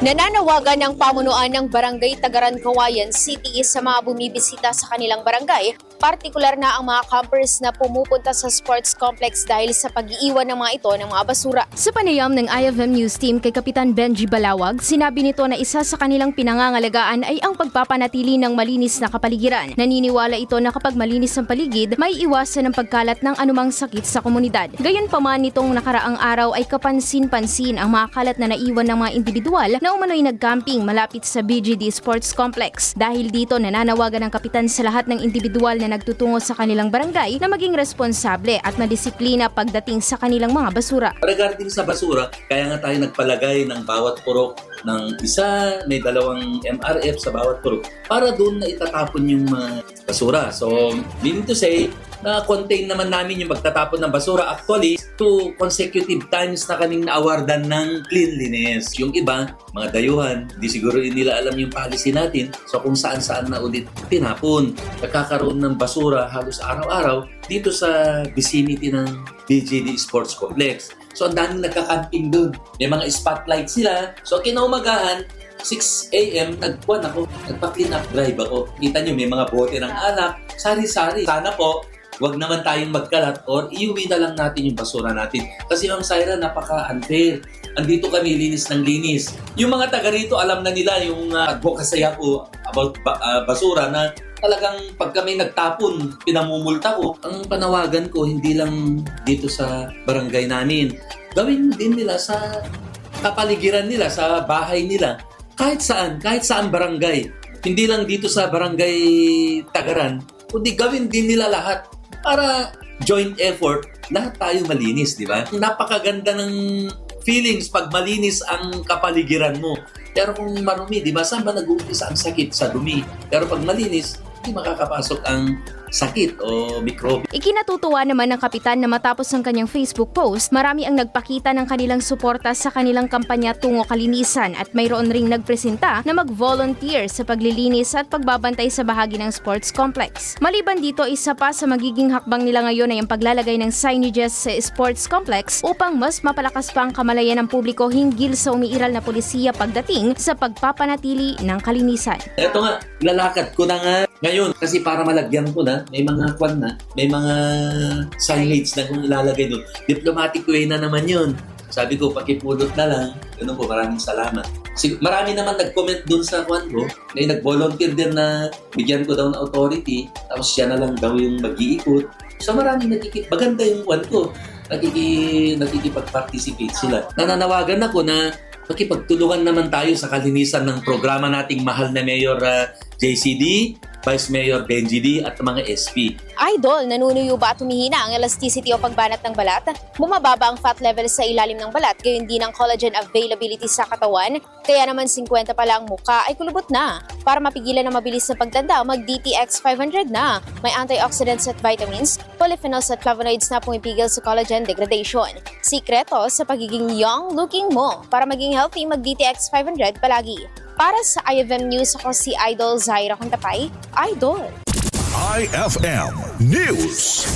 Nananawagan ng pamunuan ng Barangay Tagaran, Kawayan City sa mga bumibisita sa kanilang barangay, partikular na ang mga campers na pumupunta sa sports complex dahil sa pag-iiwan ng mga ito ng mga basura. Sa panayam ng IFM News Team kay Kapitan Benji Balawag, sinabi nito na isa sa kanilang pinangangalagaan ay ang pagpapanatili ng malinis na kapaligiran. Naniniwala ito na kapag malinis ang paligid, may iwasan ng pagkalat ng anumang sakit sa komunidad. Gayunpaman nitong nakaraang araw ay kapansin-pansin ang mga kalat na naiwan ng mga individual na umano'y nag-camping malapit sa BGD Sports Complex. Dahil dito nananawagan ng kapitan sa lahat ng individual na nagtutungo sa kanilang barangay na maging responsable at madisiplina pagdating sa kanilang mga basura. Regarding sa basura, kaya nga tayo nagpalagay ng bawat purok ng isa, may dalawang MRF sa bawat purok para doon na itatapon yung mga basura. So, meaning to say, na-contain naman namin yung magtatapon ng basura. Actually, 2 consecutive times na kaming na-awardan ng cleanliness. Yung iba, mga dayuhan, di siguro nila alam yung policy natin. So kung saan-saan na ulit tinapon. Nagkakaroon ng basura halos araw-araw dito sa vicinity ng BGD Sports Complex. So ang daming nagka-camping doon. May mga spotlight sila. So kinaumagahan, 6 a.m. nagpa-clean up drive ako. Kita nyo, may mga bote ng alak, sari-sari. Sana po, wag naman tayong magkalat or iuwi na lang natin yung basura natin. Kasi Ma'am Syra, napaka-unfair. Andito kami, linis ng linis. Yung mga taga rito, alam na nila yung advocacy ko about basura na talagang pag kami nagtapon, pinamumulta ko. Ang panawagan ko, hindi lang dito sa barangay namin. Gawin din nila sa kapaligiran nila, sa bahay nila. Kahit saan barangay. Hindi lang dito sa barangay Tagaran, kundi gawin din nila lahat. Para joint effort, lahat tayo malinis, di ba? Napakaganda ng feelings pag malinis ang kapaligiran mo. Pero kung marumi, di ba, saan ba nag-uumpisa ang sakit? Sa dumi. Pero pag malinis, hindi makakapasok ang sakit o mikrobe. Ikinatutuwa naman ng kapitan na matapos ang kanyang Facebook post, marami ang nagpakita ng kanilang suporta sa kanilang kampanya tungo kalinisan at mayroon ring nagpresenta na mag-volunteer sa paglilinis at pagbabantay sa bahagi ng sports complex. Maliban dito, isa pa sa magiging hakbang nila ngayon ay ang paglalagay ng signages sa sports complex upang mas mapalakas pa ang kamalayan ng publiko hinggil sa umiiral na pulisiya pagdating sa pagpapanatili ng kalinisan. Ito nga, lalakad ko na nga ngayon kasi para malagyan ko na, may mga kwan na, may mga signage na kung ilalagay doon. Diplomatic way na naman yun. Sabi ko, pakipulot na lang. Ganun po, maraming salamat. Marami naman nag-comment doon sa kwan ko. May nag-volunteer din na bigyan ko daw ng authority. Tapos siya na lang daw yung mag-iikot. So maraming maganda yung kwan ko. Nakikipag-participate sila. Nananawagan ako na makipagtulungan naman tayo sa kalinisan ng programa nating mahal na Mayor JCD, Vice Mayor Benji D at mga SP. Idol, nanunuyo ba at humihina ang elasticity o pagbanat ng balat? Bumababa ang fat level sa ilalim ng balat, gayon din ang collagen availability sa katawan, kaya naman 50 pa lang mukha ay kulubot na. Para mapigilan ang mabilis na pagtanda, mag-DTX 500 na. May antioxidants at vitamins, polyphenols at flavonoids na pumipigil sa collagen degradation. Sikreto sa pagiging young looking mo. Para maging healthy, mag-DTX 500 palagi. Para sa IFM News, ako si Idol Zaira Contapay. Idol! IFM News.